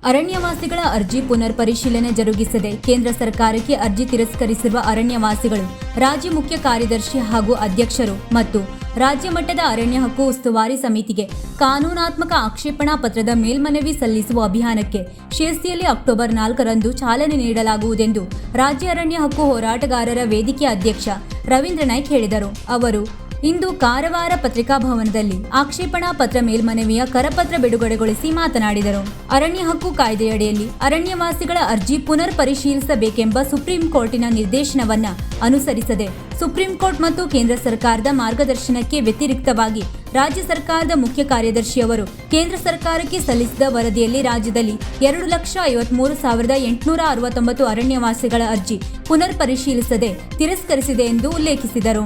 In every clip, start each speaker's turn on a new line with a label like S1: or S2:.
S1: ಅರಣ್ಯವಾಸಿಗಳ ಅರ್ಜಿ ಪುನರ್ ಪರಿಶೀಲನೆ ಜರುಗಿಸದೆ ಕೇಂದ್ರ ಸರ್ಕಾರಕ್ಕೆ ಅರ್ಜಿ ತಿರಸ್ಕರಿಸಿರುವ ಅರಣ್ಯವಾಸಿಗಳು ರಾಜ್ಯ ಮುಖ್ಯ ಕಾರ್ಯದರ್ಶಿ ಹಾಗೂ ಅಧ್ಯಕ್ಷರು ಮತ್ತು ರಾಜ್ಯ ಮಟ್ಟದ ಅರಣ್ಯ ಹಕ್ಕು ಉಸ್ತುವಾರಿ ಸಮಿತಿಗೆ ಕಾನೂನಾತ್ಮಕ ಆಕ್ಷೇಪಣಾ ಪತ್ರದ ಮೇಲ್ಮನವಿ ಸಲ್ಲಿಸುವ ಅಭಿಯಾನಕ್ಕೆ ಶಿರಸಿಯಲ್ಲಿ ಅಕ್ಟೋಬರ್ 4ರಂದು ಚಾಲನೆ ನೀಡಲಾಗುವುದೆಂದು ರಾಜ್ಯ ಅರಣ್ಯ ಹಕ್ಕು ಹೋರಾಟಗಾರರ ವೇದಿಕೆ ಅಧ್ಯಕ್ಷ ರವೀಂದ್ರ ನಾಯ್ಕ್ ಹೇಳಿದರು. ಅವರು ಇಂದು ಕಾರವಾರ ಪತ್ರಿಕಾ ಭವನದಲ್ಲಿ ಆಕ್ಷೇಪಣಾ ಪತ್ರ ಮೇಲ್ಮನವಿಯ ಕರಪತ್ರ ಬಿಡುಗಡೆಗೊಳಿಸಿ ಮಾತನಾಡಿದರು. ಅರಣ್ಯ ಹಕ್ಕು ಕಾಯ್ದೆಯಡಿಯಲ್ಲಿ ಅರಣ್ಯವಾಸಿಗಳ ಅರ್ಜಿ ಪುನರ್ ಪರಿಶೀಲಿಸಬೇಕೆಂಬ ಸುಪ್ರೀಂ ಕೋರ್ಟಿನ ನಿರ್ದೇಶನವನ್ನ ಅನುಸರಿಸದೆ ಸುಪ್ರೀಂ ಕೋರ್ಟ್ ಮತ್ತು ಕೇಂದ್ರ ಸರ್ಕಾರದ ಮಾರ್ಗದರ್ಶನಕ್ಕೆ ವ್ಯತಿರಿಕ್ತವಾಗಿ ರಾಜ್ಯ ಸರ್ಕಾರದ ಮುಖ್ಯ ಕಾರ್ಯದರ್ಶಿಯವರು ಕೇಂದ್ರ ಸರ್ಕಾರಕ್ಕೆ ಸಲ್ಲಿಸಿದ ವರದಿಯಲ್ಲಿ ರಾಜ್ಯದಲ್ಲಿ 2,53,869 ಅರಣ್ಯವಾಸಿಗಳ ಅರ್ಜಿ ಪುನರ್ ಪರಿಶೀಲಿಸದೆ ತಿರಸ್ಕರಿಸಿದೆ ಎಂದು ಉಲ್ಲೇಖಿಸಿದರು.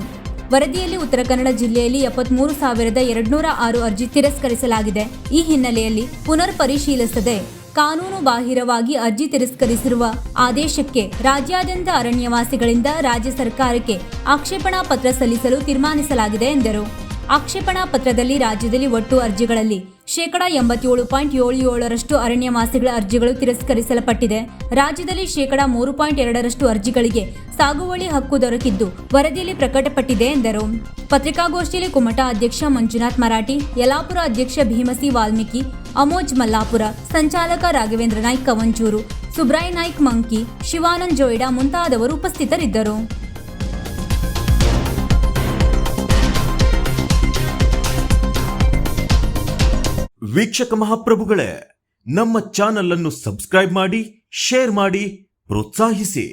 S1: ವರದಿಯಲ್ಲಿ ಉತ್ತರ ಕನ್ನಡ ಜಿಲ್ಲೆಯಲ್ಲಿ 73,206 ಅರ್ಜಿ ತಿರಸ್ಕರಿಸಲಾಗಿದೆ. ಈ ಹಿನ್ನೆಲೆಯಲ್ಲಿ ಪುನರ್ ಪರಿಶೀಲಿಸದೆ ಕಾನೂನು ಬಾಹಿರವಾಗಿ ಅರ್ಜಿ ತಿರಸ್ಕರಿಸಿರುವ ಆದೇಶಕ್ಕೆ ರಾಜ್ಯಾದ್ಯಂತ ಅರಣ್ಯವಾಸಿಗಳಿಂದ ರಾಜ್ಯ ಸರ್ಕಾರಕ್ಕೆ ಆಕ್ಷೇಪಣಾ ಪತ್ರ ಸಲ್ಲಿಸಲು ತೀರ್ಮಾನಿಸಲಾಗಿದೆ ಎಂದರು. ಆಕ್ಷೇಪಣಾ ಪತ್ರದಲ್ಲಿ ರಾಜ್ಯದಲ್ಲಿ ಒಟ್ಟು ಅರ್ಜಿಗಳಲ್ಲಿ 87.77% ಅರಣ್ಯವಾಸಿಗಳ ಅರ್ಜಿಗಳು ತಿರಸ್ಕರಿಸಲ್ಪಟ್ಟಿದೆ. ರಾಜ್ಯದಲ್ಲಿ 3.2% ಅರ್ಜಿಗಳಿಗೆ ಸಾಗುವಳಿ ಹಕ್ಕು ದೊರಕಿದ್ದು ವರದಿಯಲ್ಲಿ ಪ್ರಕಟಪಟ್ಟಿದೆ ಎಂದರು. ಪತ್ರಿಕಾಗೋಷ್ಠಿಯಲ್ಲಿ ಕುಮಟಾ ಅಧ್ಯಕ್ಷ ಮಂಜುನಾಥ್ ಮರಾಠಿ, ಯಲಾಪುರ ಅಧ್ಯಕ್ಷ ಭೀಮಸಿ ವಾಲ್ಮೀಕಿ, ಅಮೋಜ್ ಮಲ್ಲಾಪುರ, ಸಂಚಾಲಕ ರಾಘವೇಂದ್ರ ನಾಯ್ಕ್ ಕವಂಚೂರು, ಸುಬ್ರಾಯ್ ನಾಯ್ಕ್ ಮಂಕಿ, ಶಿವಾನಂದ್ ಜೋಯಿಡಾ ಮುಂತಾದವರು ಉಪಸ್ಥಿತರಿದ್ದರು.
S2: ವೀಕ್ಷಕ ಮಹಾಪ್ರಭುಗಳೇ, ನಮ್ಮ ಚಾನಲ್ ಅನ್ನು ಸಬ್ಸ್ಕ್ರೈಬ್ ಮಾಡಿ, ಶೇರ್ ಮಾಡಿ, ಪ್ರೋತ್ಸಾಹಿಸಿ.